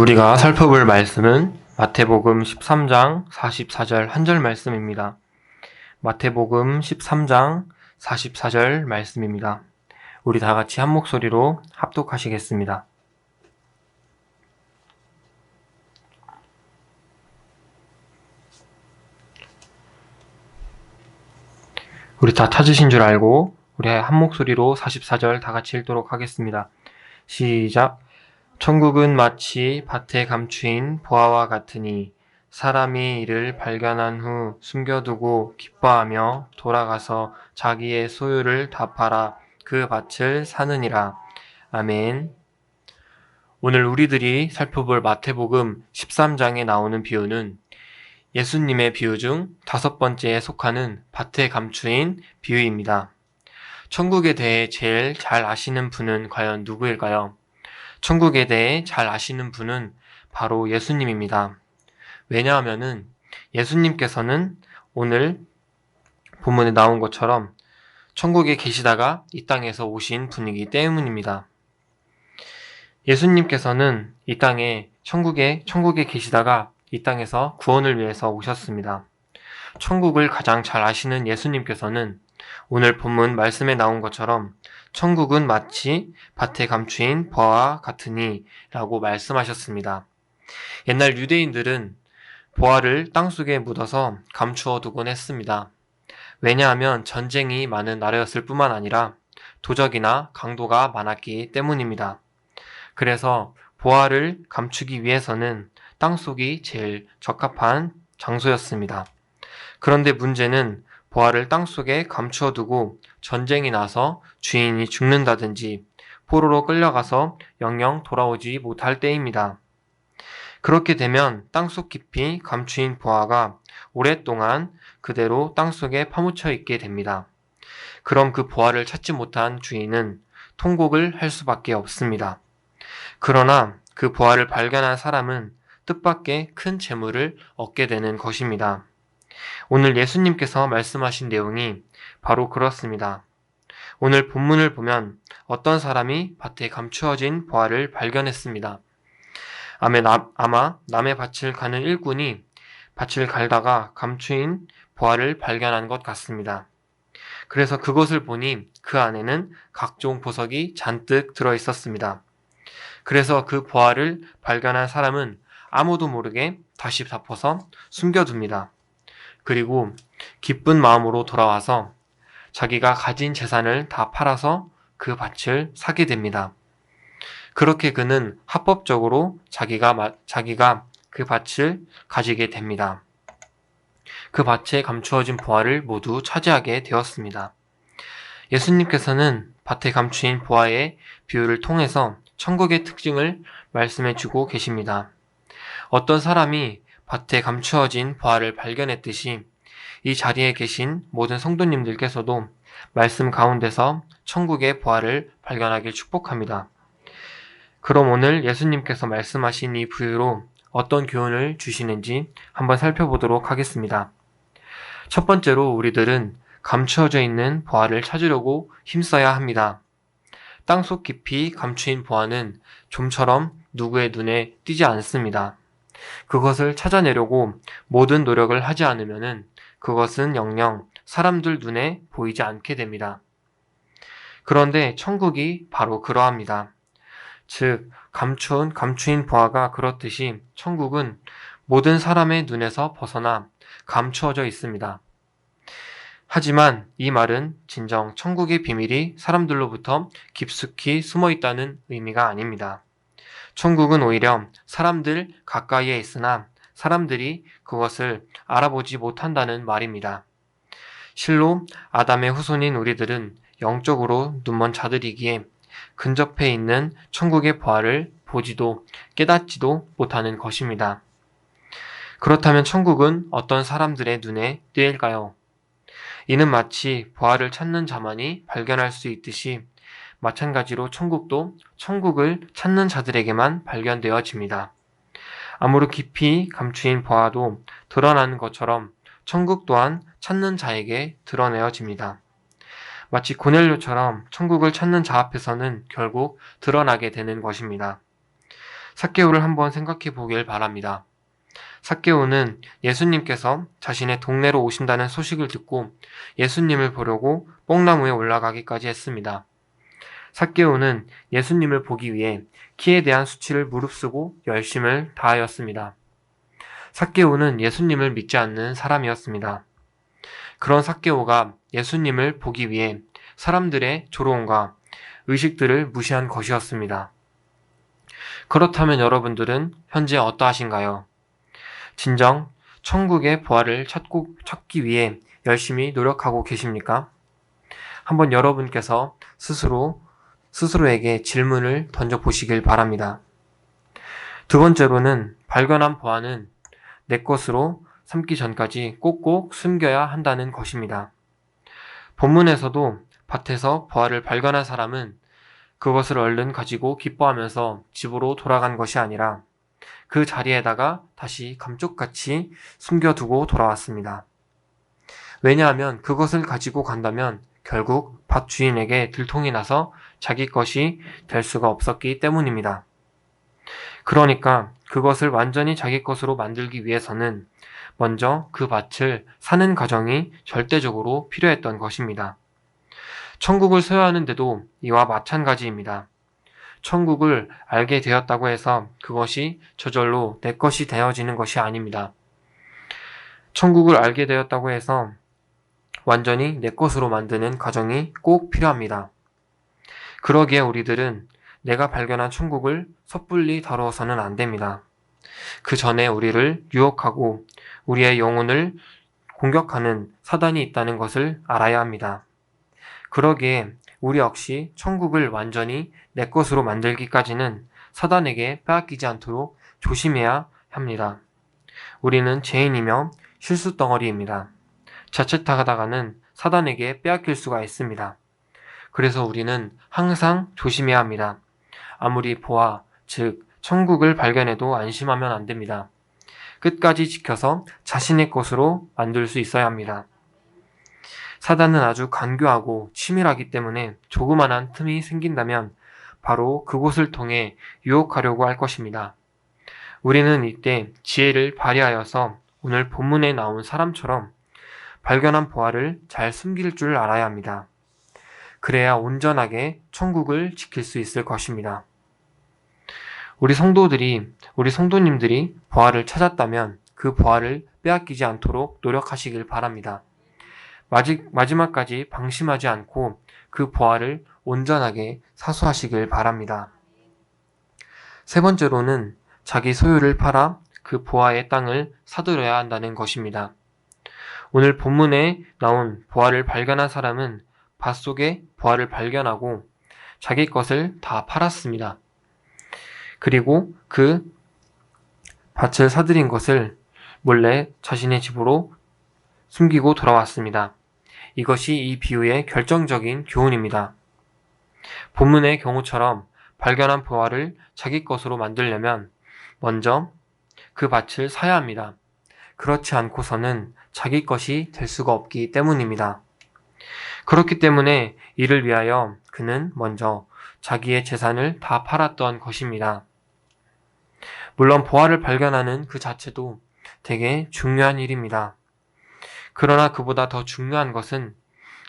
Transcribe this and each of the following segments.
우리가 살펴볼 말씀은 마태복음 13장 44절 한 절 말씀입니다. 마태복음 13장 44절 말씀입니다. 우리 다 같이 한 목소리로 합독하시겠습니다. 우리 다 찾으신 줄 알고 우리 한 목소리로 44절 다 같이 읽도록 하겠습니다. 시작. 천국은 마치 밭에 감추인 보화와 같으니 사람이 이를 발견한 후 숨겨두고 기뻐하며 돌아가서 자기의 소유를 다 팔아 그 밭을 사느니라. 아멘. 오늘 우리들이 살펴볼 마태복음 13장에 나오는 비유는 예수님의 비유 중 5번째에 속하는 밭에 감추인 비유입니다. 천국에 대해 제일 잘 아시는 분은 과연 누구일까요? 천국에 대해 잘 아시는 분은 바로 예수님입니다. 왜냐하면은 예수님께서는 오늘 본문에 나온 것처럼 천국에 계시다가 이 땅에서 오신 분이기 때문입니다. 예수님께서는 이 땅에 천국에 계시다가 이 땅에서 구원을 위해서 오셨습니다. 천국을 가장 잘 아시는 예수님께서는 오늘 본문 말씀에 나온 것처럼 천국은 마치 밭에 감추인 보화와 같으니 라고 말씀하셨습니다. 옛날 유대인들은 보화를 땅속에 묻어서 감추어 두곤 했습니다. 왜냐하면 전쟁이 많은 나라였을 뿐만 아니라 도적이나 강도가 많았기 때문입니다. 그래서 보화를 감추기 위해서는 땅속이 제일 적합한 장소였습니다. 그런데 문제는 보화를 땅속에 감추어 두고 전쟁이 나서 주인이 죽는다든지 포로로 끌려가서 영영 돌아오지 못할 때입니다. 그렇게 되면 땅속 깊이 감추인 보화가 오랫동안 그대로 땅속에 파묻혀 있게 됩니다. 그럼 그 보화를 찾지 못한 주인은 통곡을 할 수밖에 없습니다. 그러나 그 보화를 발견한 사람은 뜻밖의 큰 재물을 얻게 되는 것입니다. 오늘 예수님께서 말씀하신 내용이 바로 그렇습니다. 오늘 본문을 보면 어떤 사람이 밭에 감추어진 보화를 발견했습니다. 아마 남의 밭을 가는 일꾼이 밭을 갈다가 감추인 보화를 발견한 것 같습니다. 그래서 그것을 보니 그 안에는 각종 보석이 잔뜩 들어 있었습니다. 그래서 그 보화를 발견한 사람은 아무도 모르게 다시 덮어서 숨겨둡니다. 그리고 기쁜 마음으로 돌아와서 자기가 가진 재산을 다 팔아서 그 밭을 사게 됩니다. 그렇게 그는 합법적으로 자기가 그 밭을 가지게 됩니다. 그 밭에 감추어진 보화를 모두 차지하게 되었습니다. 예수님께서는 밭에 감추인 보화의 비유를 통해서 천국의 특징을 말씀해주고 계십니다. 어떤 사람이 밭에 감추어진 보화를 발견했듯이 이 자리에 계신 모든 성도님들께서도 말씀 가운데서 천국의 보화를 발견하길 축복합니다. 그럼 오늘 예수님께서 말씀하신 이 비유로 어떤 교훈을 주시는지 한번 살펴보도록 하겠습니다. 첫 번째로 우리들은 감추어져 있는 보화를 찾으려고 힘써야 합니다. 땅속 깊이 감추인 보화는 좀처럼 누구의 눈에 띄지 않습니다. 그것을 찾아내려고 모든 노력을 하지 않으면 그것은 영영 사람들 눈에 보이지 않게 됩니다. 그런데 천국이 바로 그러합니다. 즉, 감추인 보화가 그렇듯이 천국은 모든 사람의 눈에서 벗어나 감추어져 있습니다. 하지만 이 말은 진정 천국의 비밀이 사람들로부터 깊숙이 숨어 있다는 의미가 아닙니다. 천국은 오히려 사람들 가까이에 있으나 사람들이 그것을 알아보지 못한다는 말입니다. 실로 아담의 후손인 우리들은 영적으로 눈먼 자들이기에 근접해 있는 천국의 보화를 보지도 깨닫지도 못하는 것입니다. 그렇다면 천국은 어떤 사람들의 눈에 띄일까요? 이는 마치 보화를 찾는 자만이 발견할 수 있듯이 마찬가지로 천국도 천국을 찾는 자들에게만 발견되어집니다. 아무리 깊이 감추인 보화도 드러나는 것처럼 천국 또한 찾는 자에게 드러내어집니다. 마치 고넬료처럼 천국을 찾는 자 앞에서는 결국 드러나게 되는 것입니다. 삭개오를 한번 생각해 보길 바랍니다. 삭개오는 예수님께서 자신의 동네로 오신다는 소식을 듣고 예수님을 보려고 뽕나무에 올라가기까지 했습니다. 삭개오는 예수님을 보기 위해 키에 대한 수치를 무릅쓰고 열심을 다하였습니다. 삭개오는 예수님을 믿지 않는 사람이었습니다. 그런 삭개오가 예수님을 보기 위해 사람들의 조롱과 의식들을 무시한 것이었습니다. 그렇다면 여러분들은 현재 어떠하신가요? 진정 천국의 부활을 찾기 위해 열심히 노력하고 계십니까? 한번 여러분께서 스스로에게 질문을 던져보시길 바랍니다. 두 번째로는 발견한 보화는 내 것으로 삼기 전까지 꼭꼭 숨겨야 한다는 것입니다. 본문에서도 밭에서 보화를 발견한 사람은 그것을 얼른 가지고 기뻐하면서 집으로 돌아간 것이 아니라 그 자리에다가 다시 감쪽같이 숨겨두고 돌아왔습니다. 왜냐하면 그것을 가지고 간다면 결국 밭 주인에게 들통이 나서 자기 것이 될 수가 없었기 때문입니다. 그러니까 그것을 완전히 자기 것으로 만들기 위해서는 먼저 그 밭을 사는 과정이 절대적으로 필요했던 것입니다. 천국을 소유하는데도 이와 마찬가지입니다. 천국을 알게 되었다고 해서 그것이 저절로 내 것이 되어지는 것이 아닙니다. 천국을 알게 되었다고 해서 완전히 내 것으로 만드는 과정이 꼭 필요합니다. 그러기에 우리들은 내가 발견한 천국을 섣불리 다루어서는 안 됩니다. 그 전에 우리를 유혹하고 우리의 영혼을 공격하는 사단이 있다는 것을 알아야 합니다. 그러기에 우리 역시 천국을 완전히 내 것으로 만들기까지는 사단에게 빼앗기지 않도록 조심해야 합니다. 우리는 죄인이며 실수덩어리입니다. 자칫하다가는 사단에게 빼앗길 수가 있습니다. 그래서 우리는 항상 조심해야 합니다. 아무리 보아, 즉 천국을 발견해도 안심하면 안 됩니다. 끝까지 지켜서 자신의 것으로 만들 수 있어야 합니다. 사단은 아주 간교하고 치밀하기 때문에 조그만한 틈이 생긴다면 바로 그곳을 통해 유혹하려고 할 것입니다. 우리는 이때 지혜를 발휘하여서 오늘 본문에 나온 사람처럼 발견한 보화를 잘 숨길 줄 알아야 합니다. 그래야 온전하게 천국을 지킬 수 있을 것입니다. 우리 성도님들이 보화를 찾았다면 그 보화를 빼앗기지 않도록 노력하시길 바랍니다. 마지막까지 방심하지 않고 그 보화를 온전하게 사수하시길 바랍니다. 세 번째로는 자기 소유를 팔아 그 보화의 땅을 사들여야 한다는 것입니다. 오늘 본문에 나온 보화를 발견한 사람은 밭 속에 보화를 발견하고 자기 것을 다 팔았습니다. 그리고 그 밭을 사들인 것을 몰래 자신의 집으로 숨기고 돌아왔습니다. 이것이 이 비유의 결정적인 교훈입니다. 본문의 경우처럼 발견한 보화를 자기 것으로 만들려면 먼저 그 밭을 사야 합니다. 그렇지 않고서는 자기 것이 될 수가 없기 때문입니다. 그렇기 때문에 이를 위하여 그는 먼저 자기의 재산을 다 팔았던 것입니다. 물론 보화를 발견하는 그 자체도 되게 중요한 일입니다. 그러나 그보다 더 중요한 것은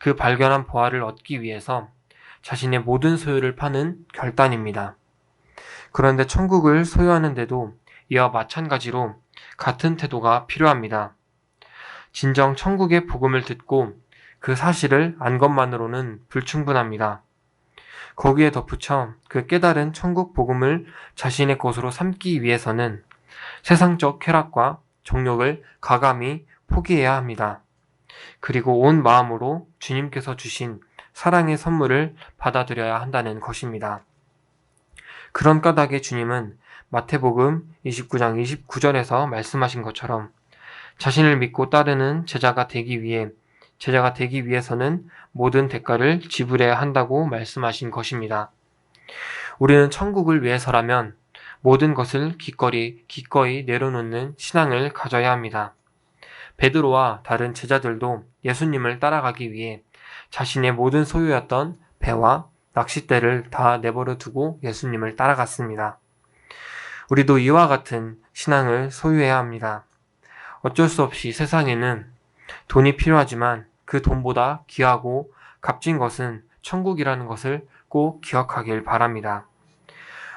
그 발견한 보화를 얻기 위해서 자신의 모든 소유를 파는 결단입니다. 그런데 천국을 소유하는데도 이와 마찬가지로 같은 태도가 필요합니다. 진정 천국의 복음을 듣고 그 사실을 안 것만으로는 불충분합니다. 거기에 덧붙여 그 깨달은 천국 복음을 자신의 것으로 삼기 위해서는 세상적 쾌락과 정욕을 가감히 포기해야 합니다. 그리고 온 마음으로 주님께서 주신 사랑의 선물을 받아들여야 한다는 것입니다. 그런 까닭에 주님은 마태복음 29장 29절에서 말씀하신 것처럼 자신을 믿고 따르는 제자가 되기 위해서는 모든 대가를 지불해야 한다고 말씀하신 것입니다. 우리는 천국을 위해서라면 모든 것을 기꺼이 내려놓는 신앙을 가져야 합니다. 베드로와 다른 제자들도 예수님을 따라가기 위해 자신의 모든 소유였던 배와 낚싯대를 다 내버려 두고 예수님을 따라갔습니다. 우리도 이와 같은 신앙을 소유해야 합니다. 어쩔 수 없이 세상에는 돈이 필요하지만 그 돈보다 귀하고 값진 것은 천국이라는 것을 꼭 기억하길 바랍니다.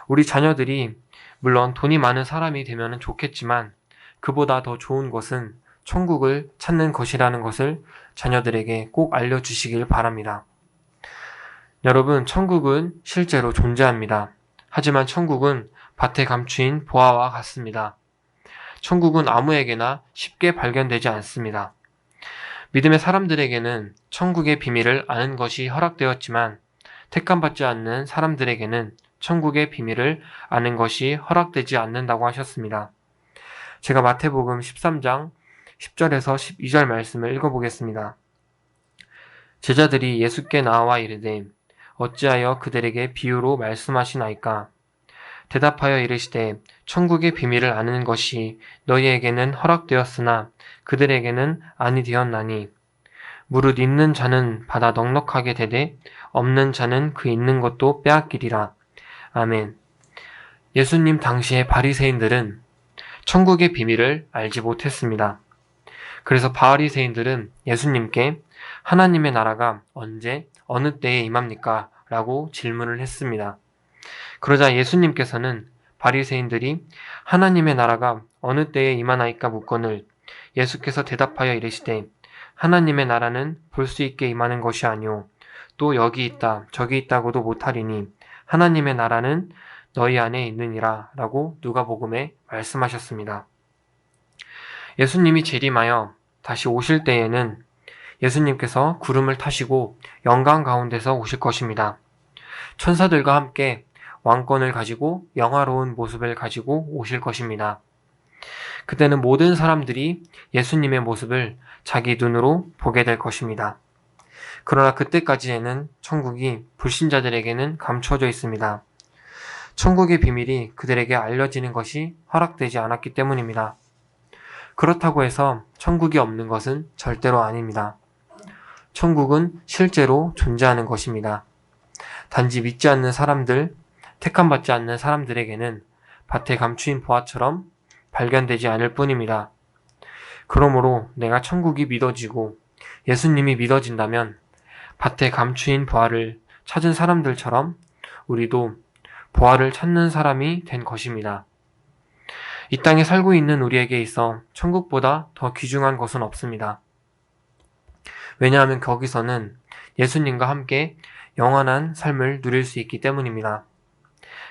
우리 자녀들이 물론 돈이 많은 사람이 되면 좋겠지만 그보다 더 좋은 것은 천국을 찾는 것이라는 것을 자녀들에게 꼭 알려주시길 바랍니다. 여러분, 천국은 실제로 존재합니다. 하지만 천국은 밭에 감추인 보화와 같습니다. 천국은 아무에게나 쉽게 발견되지 않습니다. 믿음의 사람들에게는 천국의 비밀을 아는 것이 허락되었지만 택감받지 않는 사람들에게는 천국의 비밀을 아는 것이 허락되지 않는다고 하셨습니다. 제가 마태복음 13장 10절에서 12절 말씀을 읽어보겠습니다. 제자들이 예수께 나와 이르되 어찌하여 그들에게 비유로 말씀하시나이까? 대답하여 이르시되 천국의 비밀을 아는 것이 너희에게는 허락되었으나 그들에게는 아니 되었나니 무릇 있는 자는 받아 넉넉하게 되되 없는 자는 그 있는 것도 빼앗기리라. 아멘. 예수님 당시의 바리새인들은 천국의 비밀을 알지 못했습니다. 그래서 바리새인들은 예수님께 하나님의 나라가 언제 어느 때에 임합니까? 라고 질문을 했습니다. 그러자 예수님께서는 바리새인들이 하나님의 나라가 어느 때에 임하나이까 묻거늘 예수께서 대답하여 이르시되 하나님의 나라는 볼 수 있게 임하는 것이 아니오 또 여기 있다 저기 있다고도 못하리니 하나님의 나라는 너희 안에 있느니라 라고 누가복음에 말씀하셨습니다. 예수님이 재림하여 다시 오실 때에는 예수님께서 구름을 타시고 영광 가운데서 오실 것입니다. 천사들과 함께 왕권을 가지고 영화로운 모습을 가지고 오실 것입니다. 그때는 모든 사람들이 예수님의 모습을 자기 눈으로 보게 될 것입니다. 그러나 그때까지에는 천국이 불신자들에게는 감춰져 있습니다. 천국의 비밀이 그들에게 알려지는 것이 허락되지 않았기 때문입니다. 그렇다고 해서 천국이 없는 것은 절대로 아닙니다. 천국은 실제로 존재하는 것입니다. 단지 믿지 않는 사람들, 택함받지 않는 사람들에게는 밭에 감추인 보화처럼 발견되지 않을 뿐입니다. 그러므로 내가 천국이 믿어지고 예수님이 믿어진다면 밭에 감추인 보화를 찾은 사람들처럼 우리도 보화를 찾는 사람이 된 것입니다. 이 땅에 살고 있는 우리에게 있어 천국보다 더 귀중한 것은 없습니다. 왜냐하면 거기서는 예수님과 함께 영원한 삶을 누릴 수 있기 때문입니다.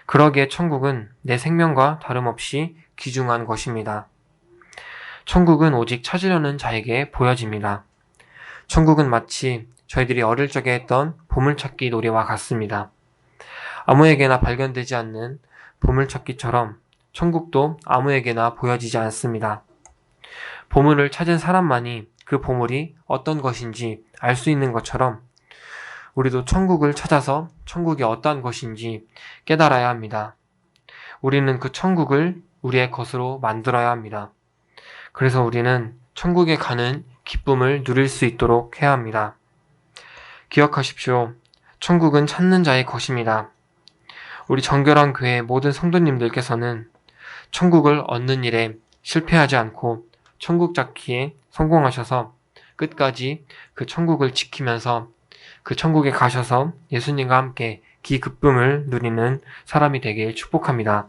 그러기에 천국은 내 생명과 다름없이 귀중한 것입니다. 천국은 오직 찾으려는 자에게 보여집니다. 천국은 마치 저희들이 어릴 적에 했던 보물찾기 놀이와 같습니다. 아무에게나 발견되지 않는 보물찾기처럼 천국도 아무에게나 보여지지 않습니다. 보물을 찾은 사람만이 그 보물이 어떤 것인지 알 수 있는 것처럼 우리도 천국을 찾아서 천국이 어떠한 것인지 깨달아야 합니다. 우리는 그 천국을 우리의 것으로 만들어야 합니다. 그래서 우리는 천국에 가는 기쁨을 누릴 수 있도록 해야 합니다. 기억하십시오. 천국은 찾는 자의 것입니다. 우리 정결한 교회 모든 성도님들께서는 천국을 얻는 일에 실패하지 않고 천국 찾기에 성공하셔서 끝까지 그 천국을 지키면서 그 천국에 가셔서 예수님과 함께 기쁨을 누리는 사람이 되길 축복합니다.